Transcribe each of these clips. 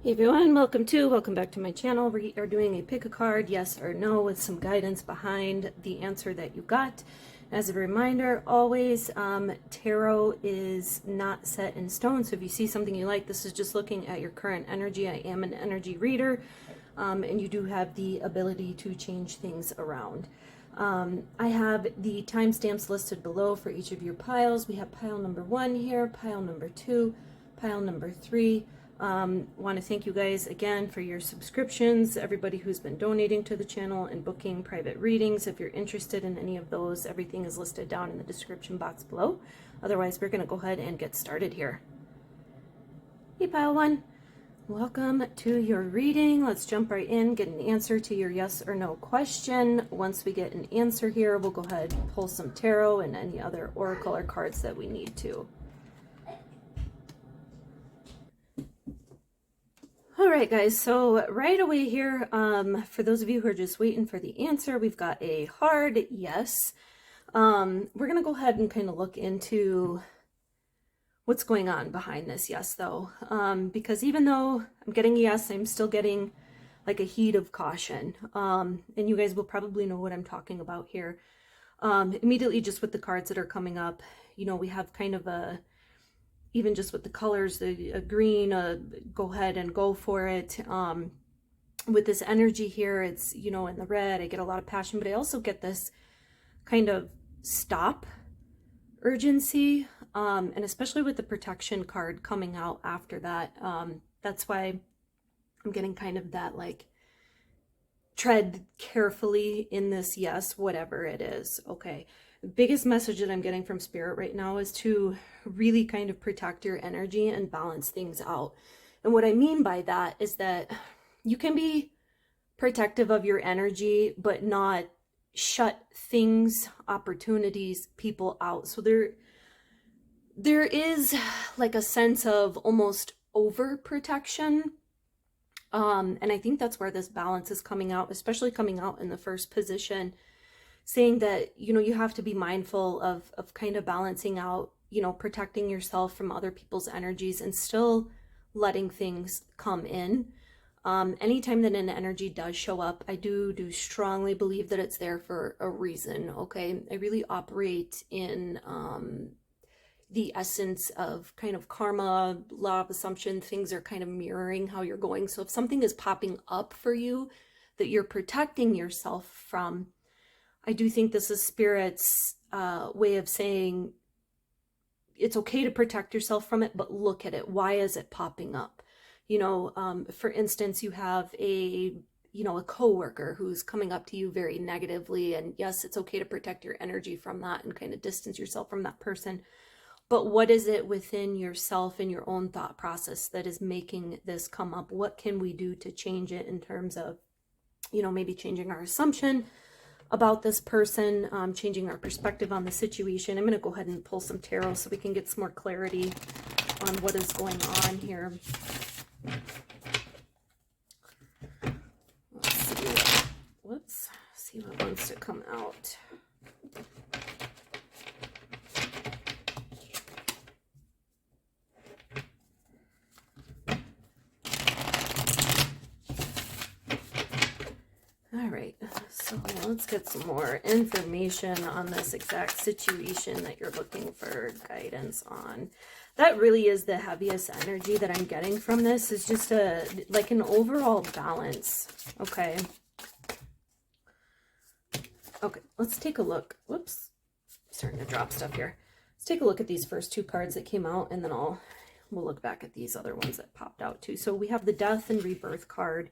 Hey everyone, welcome back to my channel. We are doing a pick a card, yes or no, with some guidance behind the answer that you got. As a reminder, always, tarot is not set in stone. So if you see something you like, this is just looking at your current energy. I am an energy reader, and you do have the ability to change things around. I have the timestamps listed below for each of your piles. We have pile number 1 here, pile number 2, pile number 3. Want to thank you guys again for your subscriptions, everybody who's been donating to the channel and booking private readings. If you're interested in any of those, everything is listed down in the description box below. Otherwise, we're going to go ahead and get started here. Hey, pile 1. Welcome to your reading. Let's jump right in, get an answer to your yes or no question. Once we get an answer here, we'll go ahead and pull some tarot and any other oracle or cards that we need to. All right, guys, so right away here, for those of you who are just waiting for the answer, we've got a hard yes. We're going to go ahead and kind of look into what's going on behind this yes, though, because even though I'm getting a yes, I'm still getting like a heat of caution, and you guys will probably know what I'm talking about here. Immediately just with the cards that are coming up, you know, we have kind of a, even just with the colors, the green, go ahead and go for it. With this energy here, it's, you know, in the red, I get a lot of passion, but I also get this kind of stop urgency. And especially with the protection card coming out after that, that's why I'm getting kind of that, like, tread carefully in this yes, whatever it is. Okay. The biggest message that I'm getting from Spirit right now is to really kind of protect your energy and balance things out. And what I mean by that is that you can be protective of your energy, but not shut things, opportunities, people out. So there is like a sense of almost overprotection. And I think that's where this balance is coming out, especially coming out in the first position, saying that, you know, you have to be mindful of kind of balancing out, you know, protecting yourself from other people's energies and still letting things come in. Anytime that an energy does show up, I do strongly believe that it's there for a reason. Okay. I really operate in, the essence of kind of karma, law of assumption. Things are kind of mirroring how you're going. So if something is popping up for you that you're protecting yourself from, I do think this is Spirit's way of saying it's okay to protect yourself from it, but look at it. Why is it popping up? You know, for instance, you have a coworker who's coming up to you very negatively, and yes, it's okay to protect your energy from that and kind of distance yourself from that person. But what is it within yourself and your own thought process that is making this come up? What can we do to change it in terms of, you know, maybe changing our assumption about this person, changing our perspective on the situation? I'm going to go ahead and pull some tarot so we can get some more clarity on what is going on here. Let's see what wants to come out. All right, so let's get some more information on this exact situation that you're looking for guidance on. That really is the heaviest energy that I'm getting from this, is just like an overall balance. Okay. Okay, let's take a look. Whoops, starting to drop stuff here. Let's take a look at these first two cards that came out, and then we'll look back at these other ones that popped out too. So we have the Death and Rebirth card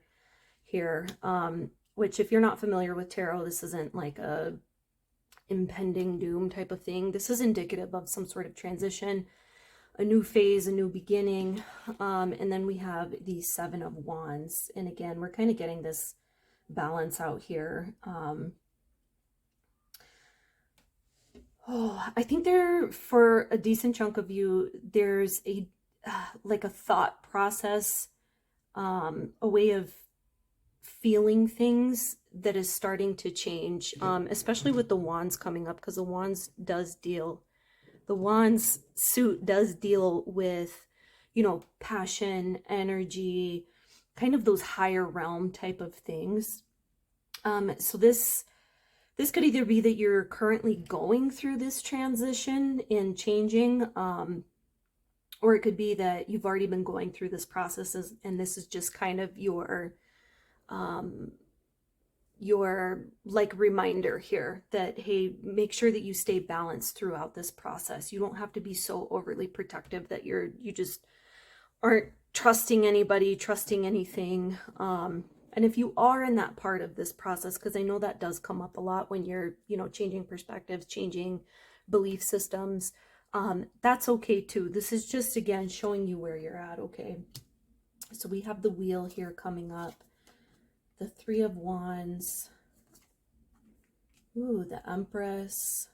here. Which, if you're not familiar with tarot, this isn't like a impending doom type of thing. This is indicative of some sort of transition, a new phase, a new beginning. And then we have the Seven of Wands. And again, we're kind of getting this balance out here. I think for a decent chunk of you, there's a like a thought process, a way of feeling things that is starting to change, especially with the Wands coming up, because the Wands suit does deal with, you know, passion, energy, kind of those higher realm type of things. So this could either be that you're currently going through this transition and changing, or it could be that you've already been going through this process, and this is just kind of your like reminder here that, hey, make sure that you stay balanced throughout this process. You don't have to be so overly protective that you just aren't trusting anybody, trusting anything. And if you are in that part of this process, because I know that does come up a lot when you're, changing perspectives, changing belief systems, that's okay too. This is just, again, showing you where you're at, okay? So we have the Wheel here coming up, the Three of Wands, ooh, the Empress,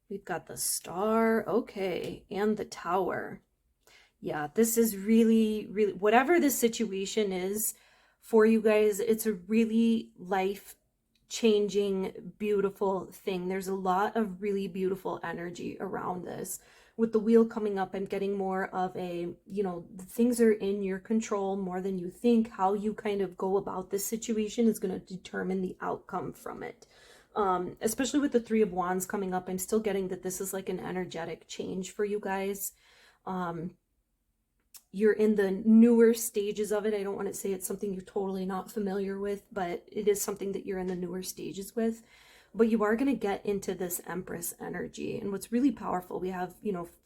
we've got the Star, okay, and the Tower. Yeah, this is really, really, whatever the situation is for you guys, it's a really life-changing, beautiful thing. There's a lot of really beautiful energy around this. With the Wheel coming up, I'm getting more of a, things are in your control more than you think. How you kind of go about this situation is going to determine the outcome from it. Especially with the Three of Wands coming up, I'm still getting that this is like an energetic change for you guys. You're in the newer stages of it. I don't want to say it's something you're totally not familiar with, but it is something that you're in the newer stages with. But you are going to get into this Empress energy. And what's really powerful, we have,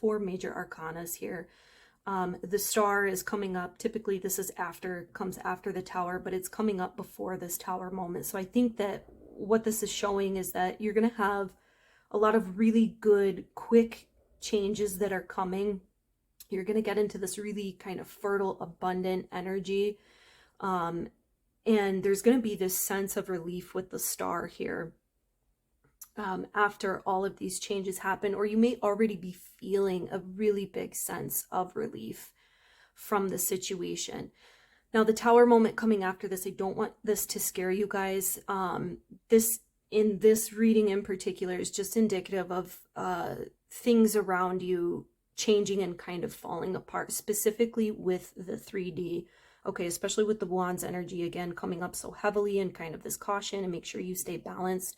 4 major arcanas here. The Star is coming up. Typically this is comes after the Tower, but it's coming up before this Tower moment. So I think that what this is showing is that you're going to have a lot of really good, quick changes that are coming. You're going to get into this really kind of fertile, abundant energy. And there's going to be this sense of relief with the Star here. After all of these changes happen, or you may already be feeling a really big sense of relief from the situation. Now, the Tower moment coming after this, I don't want this to scare you guys. In this reading in particular is just indicative of things around you changing and kind of falling apart, specifically with the 3D. Okay, especially with the Wands energy, again, coming up so heavily, and kind of this caution, and make sure you stay balanced.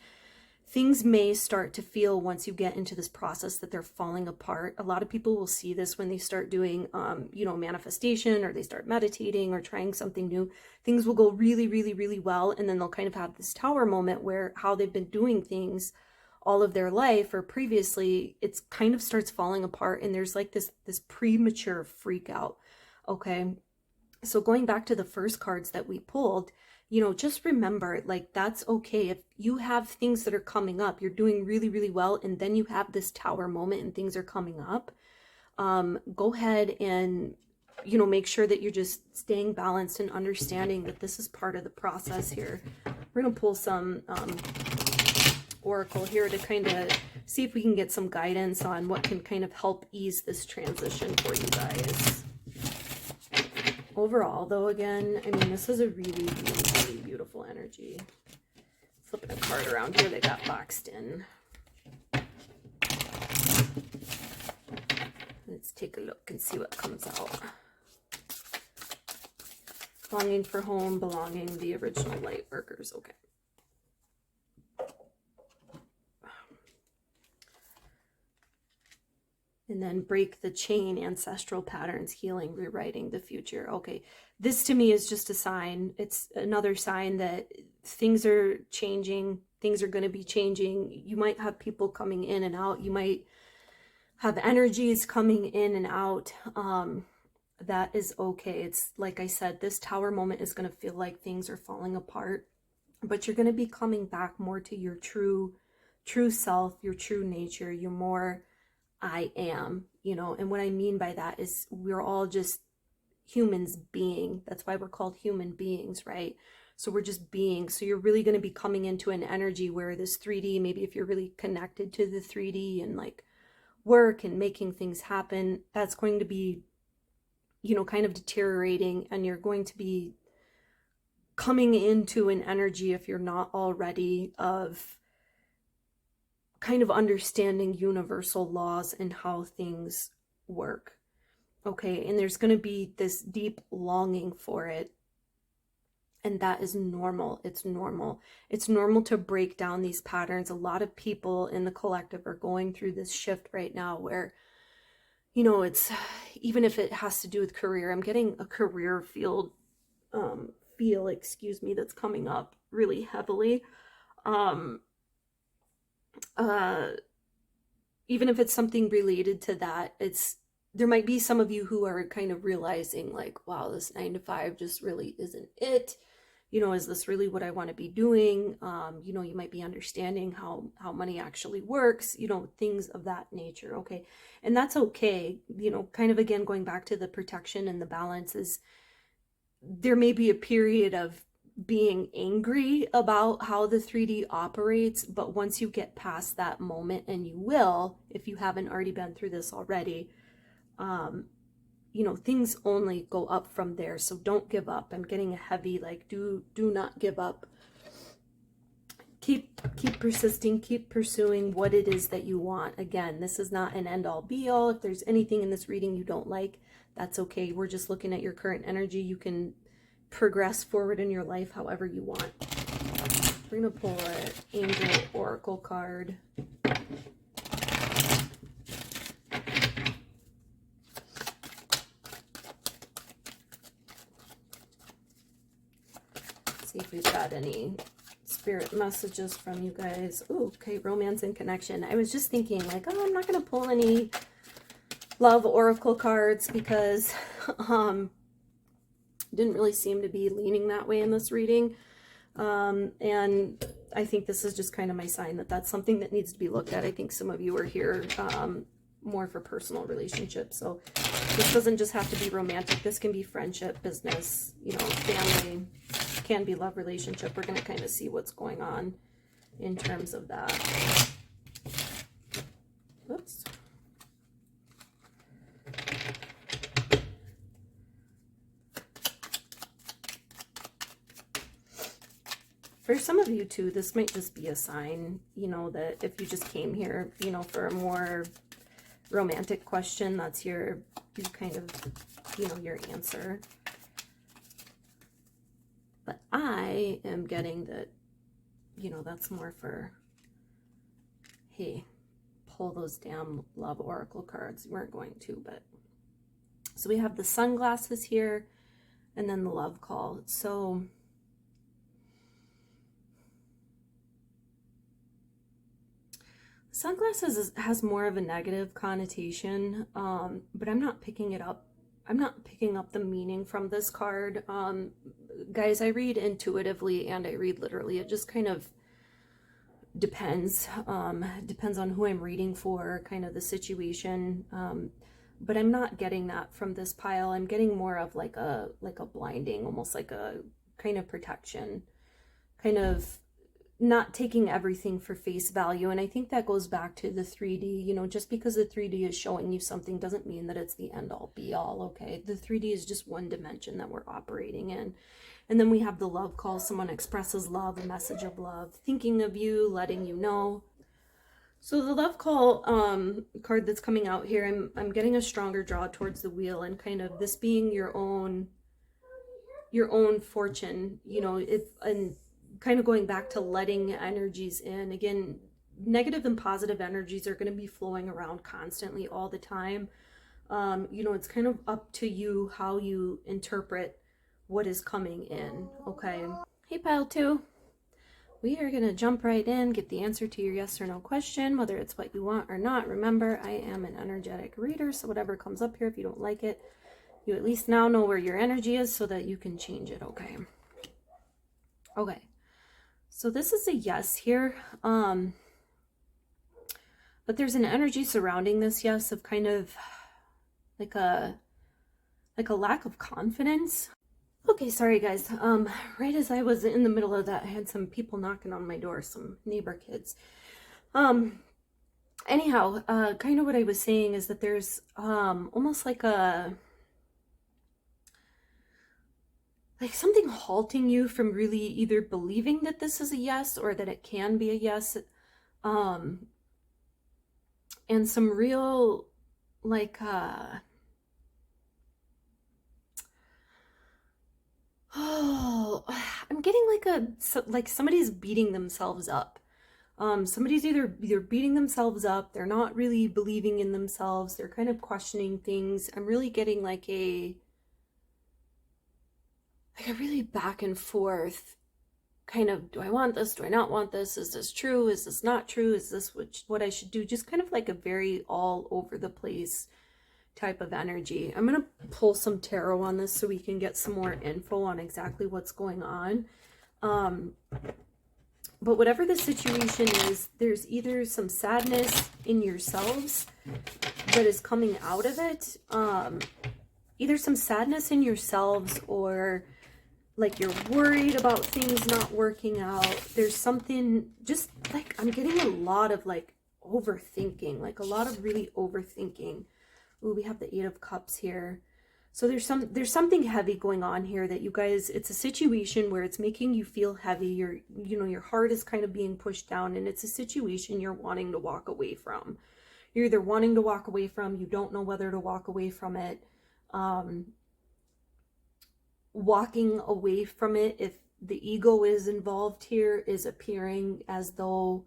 Things may start to feel, once you get into this process, that they're falling apart. A lot of people will see this when they start doing, manifestation, or they start meditating or trying something new. Things will go really, really, really well. And then they'll kind of have this Tower moment where how they've been doing things all of their life or previously, it's kind of starts falling apart. And there's like this premature freak out. Okay. So going back to the first cards that we pulled, just remember, like, that's okay. If you have things that are coming up, you're doing really, really well, and then you have this Tower moment and things are coming up, go ahead and, make sure that you're just staying balanced and understanding that this is part of the process here. We're going to pull some oracle here to kind of see if we can get some guidance on what can kind of help ease this transition for you guys. Overall, though, again, I mean, this is a really, really, really beautiful energy. Flipping a card around here that got boxed in. Let's take a look and see what comes out. Longing for home, belonging, the original light workers. Okay. And then break the chain, ancestral patterns, healing, rewriting the future. Okay, this to me is just a sign. It's another sign that things are changing. Things are going to be changing. You might have people coming in and out. You might have energies coming in and out. That is okay. It's like I said, this Tower moment is going to feel like things are falling apart, but you're going to be coming back more to your true self, your true nature, your more I am, and what I mean by that is we're all just humans being. That's why we're called human beings, right? So we're just being. So you're really going to be coming into an energy where this 3D, maybe if you're really connected to the 3D and like work and making things happen, that's going to be, kind of deteriorating, and you're going to be coming into an energy, if you're not already, of kind of understanding universal laws and how things work. okay? And there's going to be this deep longing for it. And that is normal. It's normal. It's normal to break down these patterns. A lot of people in the collective are going through this shift right now where, you know, it's, even if it has to do with career, I'm getting a career feel, excuse me, that's coming up really heavily. Even if it's something related to that, there might be some of you who are kind of realizing like, wow, this 9 to 5 just really isn't it. You know, is this really what I want to be doing? You know, you might be understanding how money actually works, you know, things of that nature. Okay. And that's okay. You know, kind of again, going back to the protection and the balance, is there may be a period of being angry about how the 3D operates, but once you get past that moment, and you will, if you haven't already been through this already, you know, things only go up from there. So don't give up. I'm getting a heavy, like, do not give up. Keep persisting, keep pursuing what it is that you want. Again, this is not an end all be all. If there's anything in this reading you don't like, that's okay. We're just looking at your current energy. You can progress forward in your life however you want. We're gonna pull an Angel Oracle card. See if we've got any spirit messages from you guys. Ooh, okay, romance and connection. I was just thinking like, oh, I'm not going to pull any love oracle cards because didn't really seem to be leaning that way in this reading. And I think this is just kind of my sign that that's something that needs to be looked at. I think some of you are here more for personal relationships. So this doesn't just have to be romantic. This can be friendship, business, you know, family, can be love relationship. We're going to kind of see what's going on in terms of that. Whoops. For some of you too, this might just be a sign, you know, that if you just came here, you know, for a more romantic question, that's your kind of, you know, your answer. But I am getting that, you know, that's more for, hey, pull those damn love oracle cards. You weren't going to, but. So we have the sunglasses here and then the love call. So sunglasses has more of a negative connotation, but I'm not picking it up. I'm not picking up the meaning from this card. Guys, I read intuitively and I read literally. It just kind of depends. Depends on who I'm reading for, kind of the situation. But I'm not getting that from this pile. I'm getting more of like a blinding, almost like a kind of protection, kind of not taking everything for face value. And I think that goes back to the 3D, you know, just because the 3D is showing you something doesn't mean that it's the end all be all. Okay. The 3D is just one dimension that we're operating in. And then we have the love call. Someone expresses love, a message of love, thinking of you, letting you know. So the love call card that's coming out here, I'm getting a stronger draw towards the wheel, and kind of this being your own fortune, you know, and kind of going back to letting energies in. Again, negative and positive energies are going to be flowing around constantly all the time. You know, it's kind of up to you how you interpret what is coming in. Okay. Hey, pile 2. We are going to jump right in, get the answer to your yes or no question, whether it's what you want or not. Remember, I am an energetic reader, so whatever comes up here, if you don't like it, you at least now know where your energy is so that you can change it. Okay. Okay. So this is a yes here, but there's an energy surrounding this yes of kind of like a lack of confidence. Okay, sorry guys. Right as I was in the middle of that, I had some people knocking on my door, some neighbor kids. Anyhow, kind of what I was saying is that there's almost like something halting you from really either believing that this is a yes or that it can be a yes. And some real I'm getting like somebody's beating themselves up. Somebody's either beating themselves up, they're not really believing in themselves, they're kind of questioning things. I'm really getting like a really back and forth kind of, do I want this? Do I not want this? Is this true? Is this not true? Is this what I should do? Just kind of like a very all over the place type of energy. I'm going to pull some tarot on this so we can get some more info on exactly what's going on. But whatever the situation is, there's either some sadness in yourselves that is coming out of it. Either some sadness in yourselves, or like you're worried about things not working out. There's something, just like, I'm getting a lot of like overthinking, like a lot of really overthinking. Ooh, we have the 8 of Cups here. So there's something heavy going on here that you guys, it's a situation where it's making you feel heavy. Your heart is kind of being pushed down, and it's a situation you're wanting to walk away from. You're either wanting to walk away from, you don't know whether to walk away from it. Walking away from it, if the ego is involved here, is appearing as though,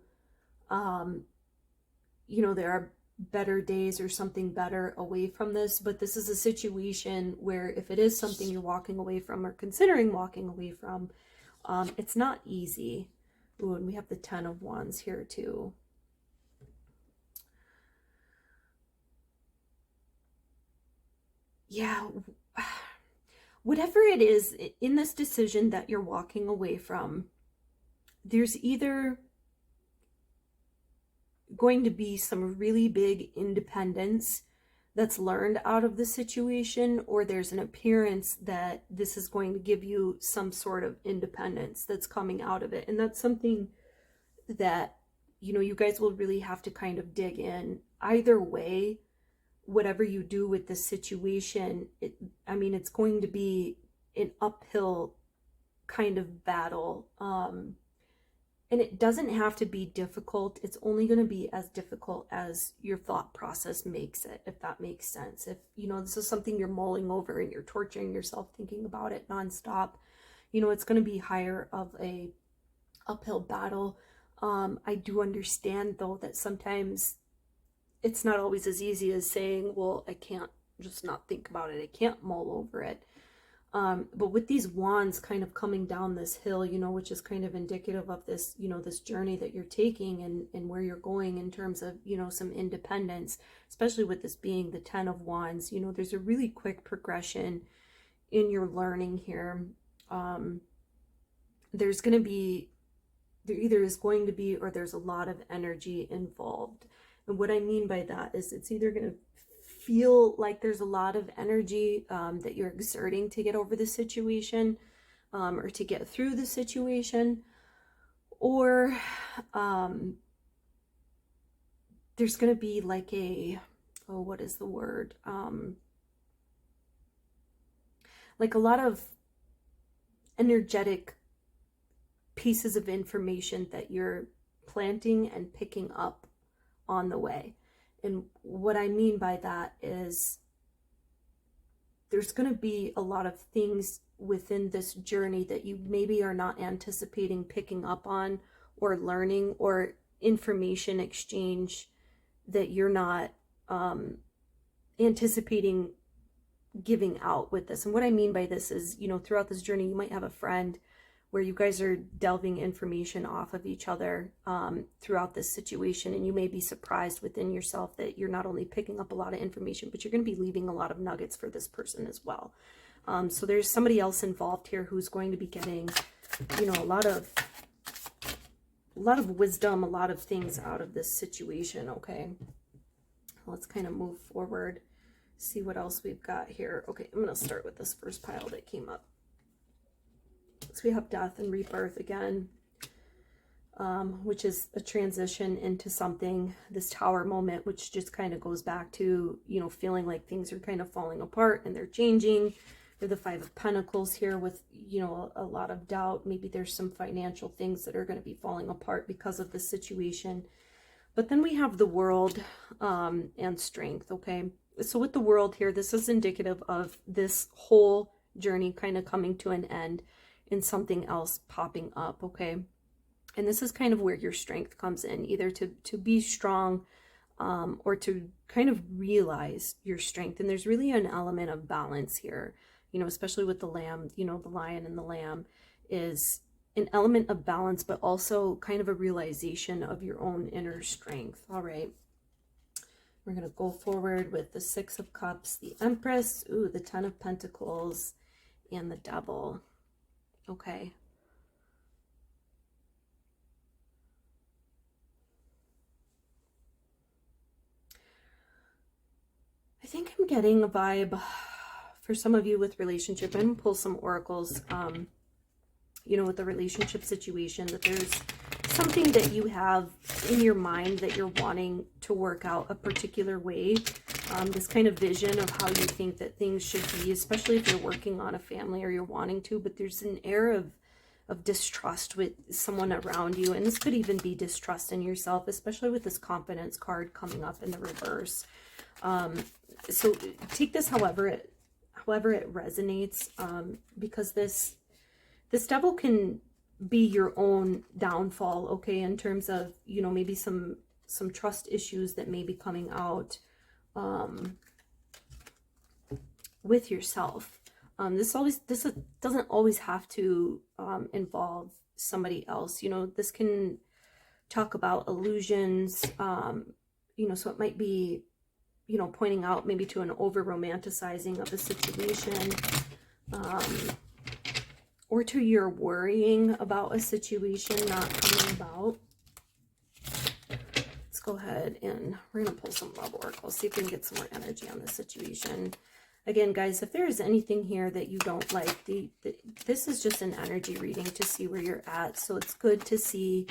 there are better days or something better away from this. But this is a situation where if it is something you're walking away from or considering walking away from, it's not easy. Ooh, and we have the 10 of Wands here too. Yeah. Whatever it is in this decision that you're walking away from, there's either going to be some really big independence that's learned out of the situation, or there's an appearance that this is going to give you some sort of independence that's coming out of it. And that's something that, you guys will really have to kind of dig in. Either way, whatever you do with this situation, it's going to be an uphill kind of battle. And it doesn't have to be difficult. It's only going to be as difficult as your thought process makes it, if that makes sense. If, this is something you're mulling over and you're torturing yourself thinking about it nonstop, it's going to be higher of a uphill battle. I do understand, though, that sometimes it's not always as easy as saying, well, I can't just not think about it. I can't mull over it. But with these wands kind of coming down this hill, which is kind of indicative of this, this journey that you're taking and where you're going in terms of, some independence, especially with this being the 10 of Wands, there's a really quick progression in your learning here. There either is going to be, or there's a lot of energy involved. And what I mean by that is it's either going to feel like there's a lot of energy that you're exerting to get over the situation, or to get through the situation, or there's going to be like what is the word? Like a lot of energetic pieces of information that you're planting and picking up on the way. And what I mean by that is there's going to be a lot of things within this journey that you maybe are not anticipating picking up on or learning, or information exchange that you're not anticipating giving out with this. And what I mean by this is, throughout this journey, you might have a friend where you guys are delving information off of each other throughout this situation. And you may be surprised within yourself that you're not only picking up a lot of information, but you're going to be leaving a lot of nuggets for this person as well. So there's somebody else involved here who's going to be getting, a lot of wisdom, a lot of things out of this situation. Okay, let's kind of move forward, see what else we've got here. Okay, I'm going to start with this first pile that came up. So we have death and rebirth again, which is a transition into something, this Tower moment, which just kind of goes back to, feeling like things are kind of falling apart and they're changing. We have the 5 of Pentacles here with, a lot of doubt. Maybe there's some financial things that are going to be falling apart because of the situation. But then we have the World and Strength, okay? So with the World here, this is indicative of this whole journey kind of coming to an end. in something else popping up, okay? And this is kind of where your strength comes in, either to be strong, or to kind of realize your strength. And there's really an element of balance here, you know, especially with the lamb, you know, the lion and the lamb is an element of balance, but also kind of a realization of your own inner strength. All right. We're going to go forward with the Six of Cups, the Empress, ooh, the Ten of Pentacles, and the Devil. Okay. I think I'm getting a vibe for some of you with relationship. I'm going to pull some oracles, you know, with the relationship situation, that there's something that you have in your mind that you're wanting to work out a particular way. This kind of vision of how you think that things should be, especially if you're working on a family or you're wanting to, but there's an air of distrust with someone around you. And this could even be distrust in yourself, especially with this confidence card coming up in the reverse. So take this however it resonates, because this devil can be your own downfall, okay, in terms of, you know, maybe some trust issues that may be coming out with yourself. This doesn't always have to involve somebody else. You know, this can talk about illusions, you know, so it might be, you know, pointing out maybe to an over romanticizing of a situation, or to your worrying about a situation not coming about. Let's go ahead and we're going to pull some love oracles, see if we can get some more energy on this situation. Again, guys, if there is anything here that you don't like, this is just an energy reading to see where you're at. So it's good to see,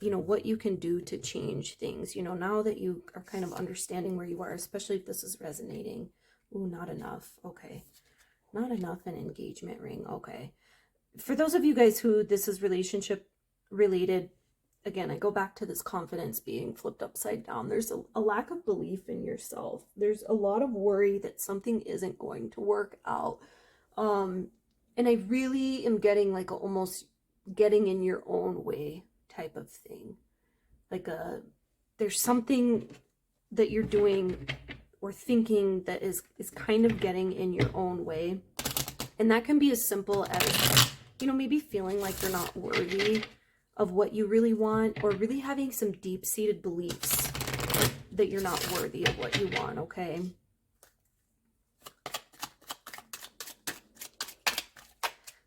you know, what you can do to change things, you know, now that you are kind of understanding where you are, especially if this is resonating. Ooh, not enough. Okay. Not enough an engagement ring. Okay. For those of you guys who this is relationship related, again, I go back to this confidence being flipped upside down. There's a lack of belief in yourself. There's a lot of worry that something isn't going to work out. And I really am getting like almost getting in your own way type of thing. Like there's something that you're doing or thinking that is kind of getting in your own way. And that can be as simple as, you know, maybe feeling like you're not worthy of what you really want, or really having some deep-seated beliefs that you're not worthy of what you want, okay?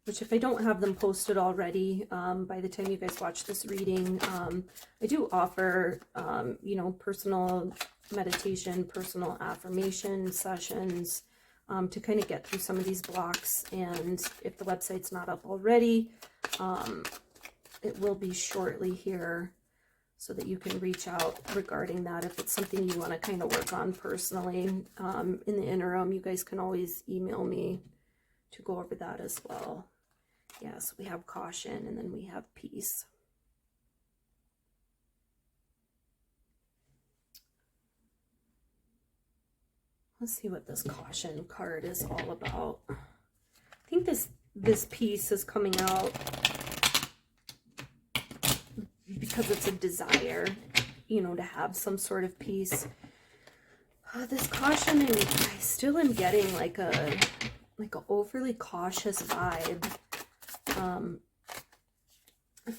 Which, if I don't have them posted already, by the time you guys watch this reading, I do offer, you know, personal meditation, personal affirmation sessions, to kind of get through some of these blocks. And if the website's not up already, it will be shortly here, so that you can reach out regarding that if it's something you want to kind of work on personally. In the interim, you guys can always email me to go over that as well. Yeah, so we have caution and then we have peace. Let's see what this caution card is all about. I think this piece is coming out because it's a desire, you know, to have some sort of peace. This caution, and I still am getting like a overly cautious vibe,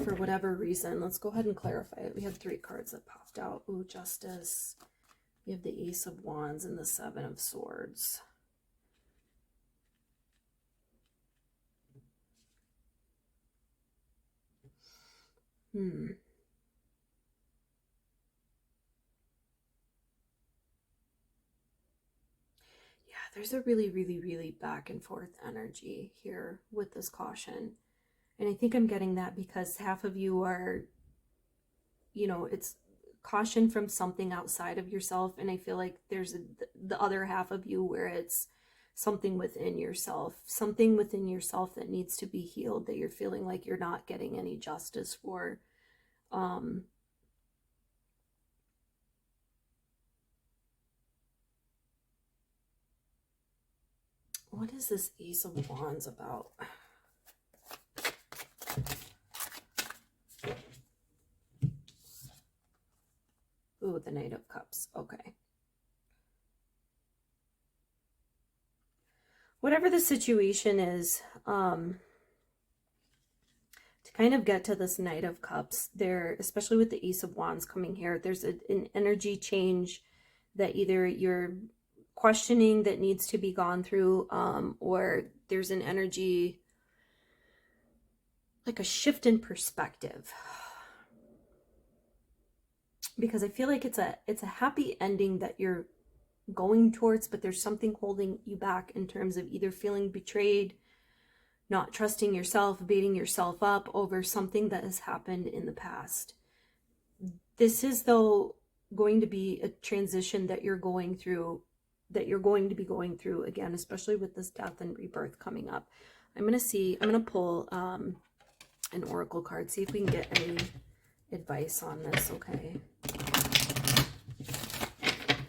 for whatever reason. Let's go ahead and clarify it. We have 3 cards that popped out. Ooh, Justice. We have the Ace of Wands and the Seven of Swords. There's a really, really, really back and forth energy here with this caution. And I think I'm getting that because half of you are, you know, it's caution from something outside of yourself. And I feel like there's the other half of you where it's something within yourself that needs to be healed, that you're feeling like you're not getting any justice for. What is this Ace of Wands about? Ooh, the Knight of Cups. Okay. Whatever the situation is, to kind of get to this Knight of Cups, there, especially with the Ace of Wands coming here, there's an energy change that either you're questioning that needs to be gone through, or there's an energy, like a shift in perspective. Because I feel like it's a happy ending that you're going towards, but there's something holding you back in terms of either feeling betrayed, not trusting yourself, beating yourself up over something that has happened in the past. This is, though, going to be a transition that you're going through, that you're going to be going through again, especially with this death and rebirth coming up. I'm going to pull an oracle card, see if we can get any advice on this, okay?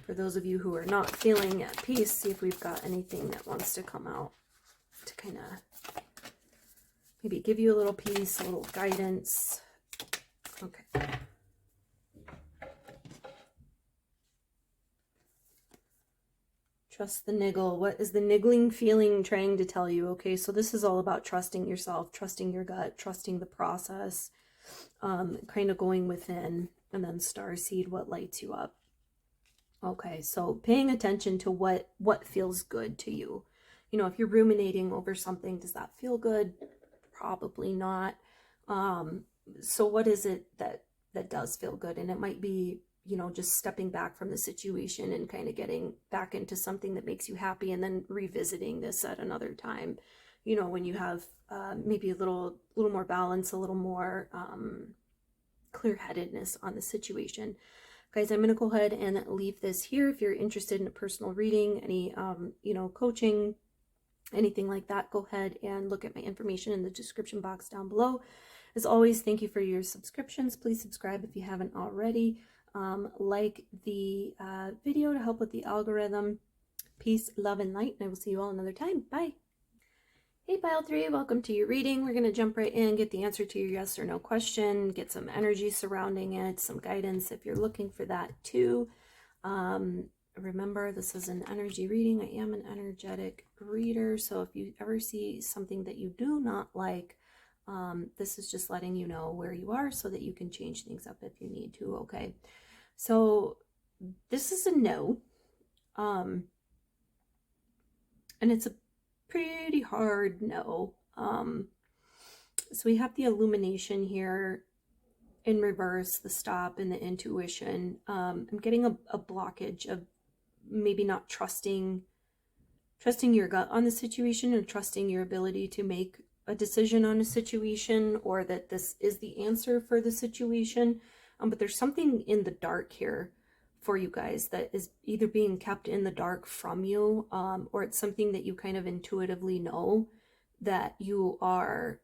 For those of you who are not feeling at peace, see if we've got anything that wants to come out to kind of maybe give you a little peace, a little guidance. Okay. Trust the niggle. What is the niggling feeling trying to tell you? Okay, so this is all about trusting yourself, trusting your gut, trusting the process, kind of going within, and then Starseed, what lights you up. Okay, so paying attention to what feels good to you. You know, if you're ruminating over something, does that feel good? Probably not. So what is it that does feel good? And it might be, you know, just stepping back from the situation and kind of getting back into something that makes you happy, and then revisiting this at another time, you know, when you have maybe a little more balance, a little more clear-headedness on the situation. Guys, I'm going to go ahead and leave this here. If you're interested in a personal reading, any, you know, coaching, anything like that, go ahead and look at my information in the description box down below. As always, thank you for your subscriptions. Please subscribe if you haven't already. Like the video to help with the algorithm. Peace, love, and light, and I will see you all another time. Bye. Hey, Pile 3, welcome to your reading. We're going to jump right in, get the answer to your yes or no question, get some energy surrounding it, some guidance if you're looking for that too. Remember, this is an energy reading. I am an energetic reader, so if you ever see something that you do not like, this is just letting you know where you are so that you can change things up if you need to, okay? So this is a no, and it's a pretty hard no. So we have the illumination here in reverse, the stop, and the intuition. I'm getting a blockage of maybe not trusting your gut on the situation, or trusting your ability to make a decision on a situation, or that this is the answer for the situation. But there's something in the dark here for you guys that is either being kept in the dark from you, or it's something that you kind of intuitively know that you are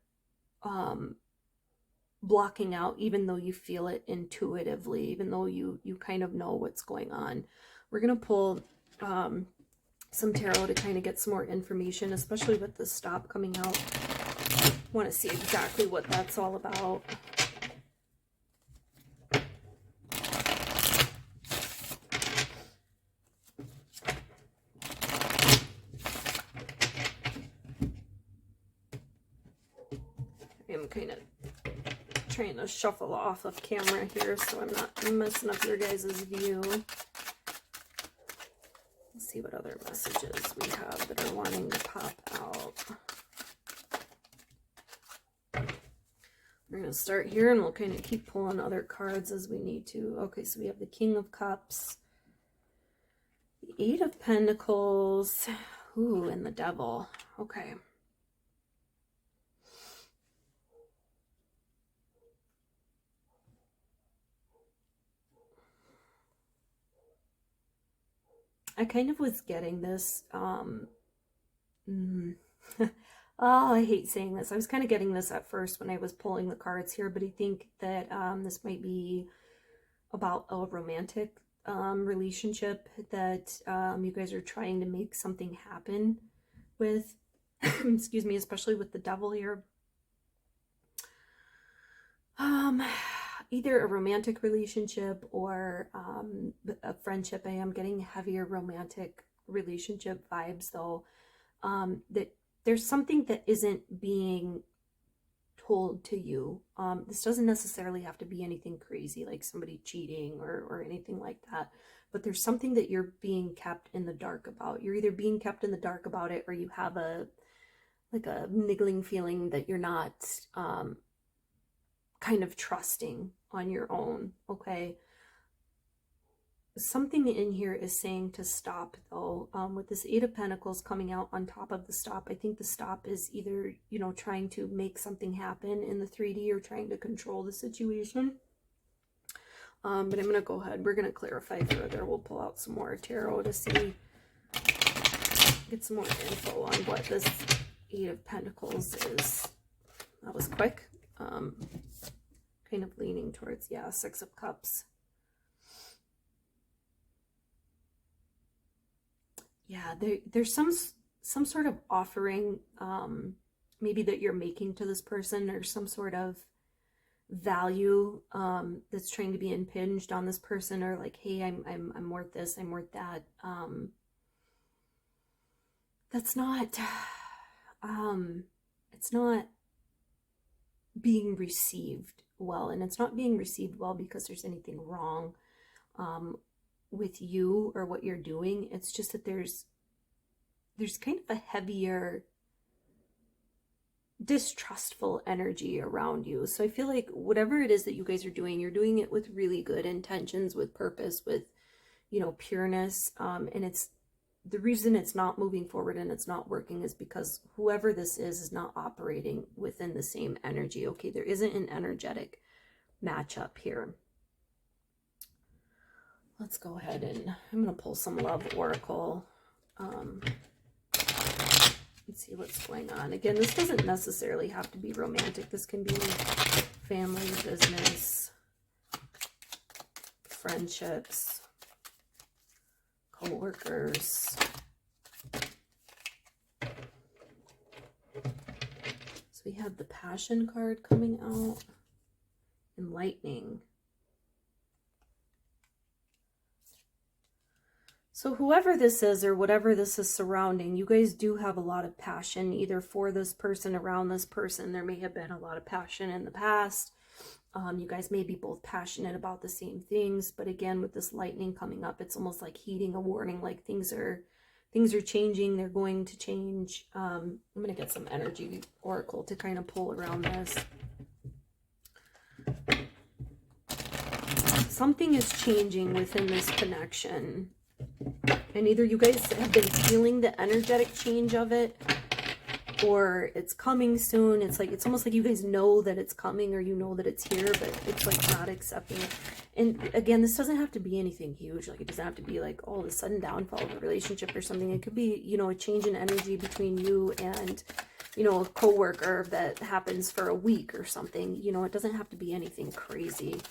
blocking out, even though you feel it intuitively, even though you kind of know what's going on. We're going to pull some tarot to kind of get some more information, especially with the stop coming out. I want to see exactly what that's all about. I'm kind of trying to shuffle off of camera here so I'm not messing up your guys' view. Let's see what other messages we have that are wanting to pop out. We're going to start here, and we'll kind of keep pulling other cards as we need to. Okay, so we have the King of Cups, the Eight of Pentacles, ooh, and the Devil. Okay. I kind of was getting this, oh, I hate saying this. I was kind of getting this at first when I was pulling the cards here, but I think that this might be about a romantic relationship that you guys are trying to make something happen with. Excuse me, especially with the Devil here. Um, Either a romantic relationship or a friendship. I am getting heavier romantic relationship vibes though. That there's something that isn't being told to you. This doesn't necessarily have to be anything crazy like somebody cheating or anything like that. But there's something that you're being kept in the dark about. You're either being kept in the dark about it, or you have a like a niggling feeling that you're not kind of trusting on your own. Okay, something in here is saying to stop though. With this Eight of Pentacles coming out on top of the stop, I think the stop is either, you know, trying to make something happen in the 3D or trying to control the situation. But I'm going to go ahead, we're going to clarify further. We'll pull out some more tarot to see, get some more info on what this Eight of Pentacles is. That was quick. Kind of leaning towards, yeah, Six of Cups. Yeah, there's some sort of offering, maybe that you're making to this person, or some sort of value that's trying to be impinged on this person, or like, hey, I'm worth this, I'm worth that. That's not, it's not being received well, and it's not being received well because there's anything wrong with you or what you're doing. It's just that there's kind of a heavier distrustful energy around you. So I feel like whatever it is that you guys are doing, you're doing it with really good intentions, with purpose, with, you know, pureness. And it's the reason it's not moving forward and it's not working is because whoever this is not operating within the same energy. Okay, there isn't an energetic matchup here. Let's go ahead and I'm going to pull some Love Oracle. Let's see what's going on. Again, this doesn't necessarily have to be romantic. This can be family, business, friendships, co-workers. So we have the Passion card coming out, Enlightening. So whoever this is or whatever this is surrounding, you guys do have a lot of passion either for this person, around this person. There may have been a lot of passion in the past. You guys may be both passionate about the same things, but again, with this lightning coming up, it's almost like heeding a warning, like things are changing, they're going to change. I'm going to get some energy oracle to kind of pull around this. Something is changing within this connection. And either you guys have been feeling the energetic change of it, or it's coming soon. It's like, it's almost like you guys know that it's coming, or you know that it's here, but it's like not accepting it. And again, this doesn't have to be anything huge. Like, it doesn't have to be like, oh, the sudden downfall of a relationship or something. It could be, you know, a change in energy between you and, you know, a coworker that happens for a week or something. You know, it doesn't have to be anything crazy.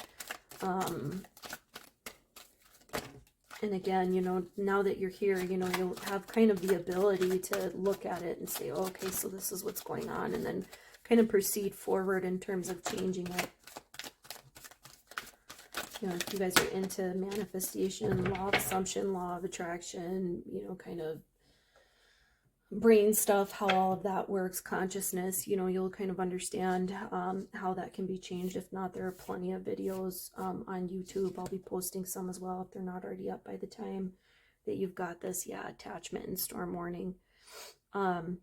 And again, you know, now that you're here, you know, you'll have kind of the ability to look at it and say, oh, okay, so this is what's going on, and then kind of proceed forward in terms of changing it. You know, if you guys are into manifestation, law of assumption, law of attraction, you know, kind of brain stuff, how all of that works, consciousness, you know, you'll kind of understand how that can be changed. If not, there are plenty of videos on YouTube. I'll be posting some as well if they're not already up by the time that you've got this. Yeah, attachment and storm warning. Whatever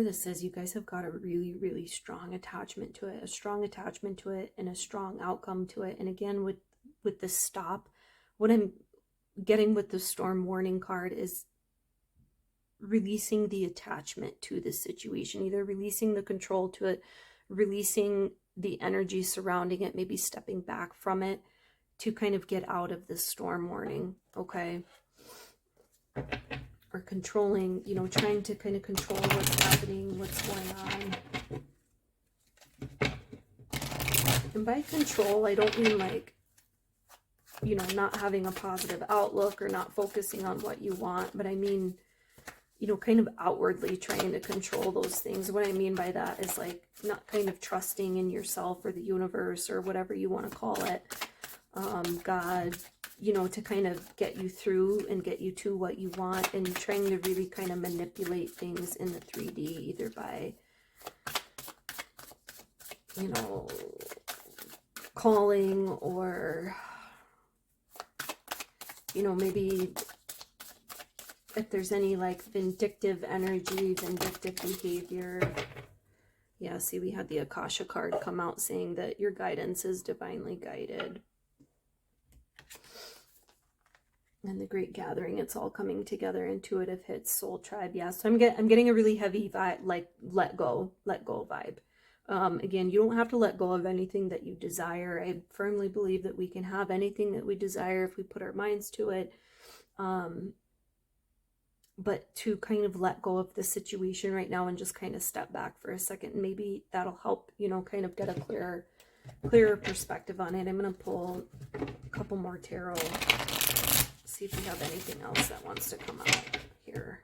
this is, you guys have got a really, really strong attachment to it, and a strong outcome to it. And again, with the stop, what I'm getting with the storm warning card is releasing the attachment to this situation, either releasing the control to it, releasing the energy surrounding it, maybe stepping back from it to kind of get out of this storm warning, okay? Or controlling, you know, trying to kind of control what's happening, what's going on. And by control, I don't mean like, you know, not having a positive outlook or not focusing on what you want, but I mean, you know, kind of outwardly trying to control those things. What I mean by that is like not kind of trusting in yourself or the universe or whatever you want to call it. God, you know, to kind of get you through and get you to what you want, and trying to really kind of manipulate things in the 3D, either by, you know, calling, or, you know, maybe if there's any like vindictive energy, vindictive behavior. Yeah, see, we had the Akasha card come out saying that your guidance is divinely guided. And the Great Gathering, it's all coming together. Intuitive hits, soul tribe. Yeah, so I'm getting a really heavy vibe, like let go vibe. Again, you don't have to let go of anything that you desire. I firmly believe that we can have anything that we desire if we put our minds to it. But to kind of let go of the situation right now and just kind of step back for a second, maybe that'll help, you know, kind of get a clearer perspective on it. I'm going to pull a couple more tarot, see if we have anything else that wants to come out here.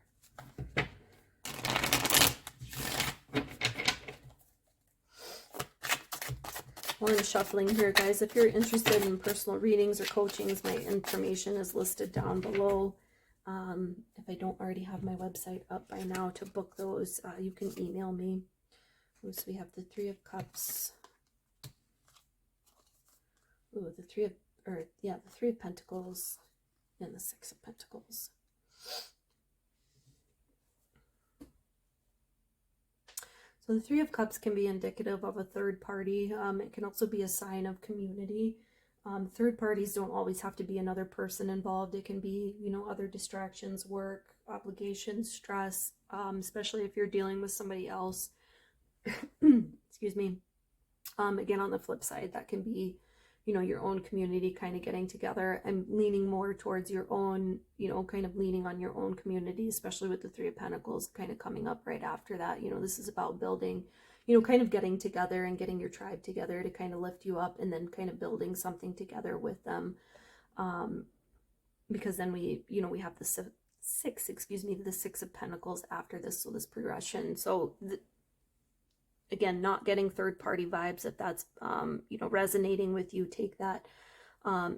While I'm shuffling here, guys, if you're interested in personal readings or coachings, my information is listed down below. If I don't already have my website up by now to book those, you can email me. So we have the Three of Cups. Ooh, the Three of Pentacles and the Six of Pentacles. So the Three of Cups can be indicative of a third party. It can also be a sign of community. Third parties don't always have to be another person involved. It can be, you know, other distractions, work, obligations, stress, especially if you're dealing with somebody else. Excuse me. Again, on the flip side, that can be, you know, your own community kind of getting together. and leaning more towards your own, you know, kind of leaning on your own community, especially with the Three of Pentacles kind of coming up right after that. You know, this is about building, you know, kind of getting together and getting your tribe together to kind of lift you up, and then kind of building something together with them. Because then we, you know, we have the the Six of Pentacles after this. So this progression. So again, not getting third party vibes. If that's, you know, resonating with you, take that.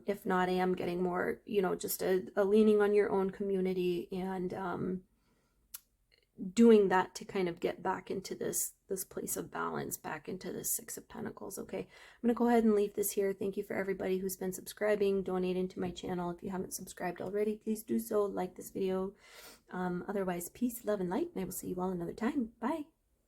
If not, I am getting more, you know, just a leaning on your own community, and doing that to kind of get back into this place of balance, back into the Six of Pentacles. Okay, I'm going to go ahead and leave this here. Thank you for everybody who's been subscribing, donating to my channel. If you haven't subscribed already, please do so. Like this video. Otherwise, peace, love, and light, and I will see you all another time. Bye.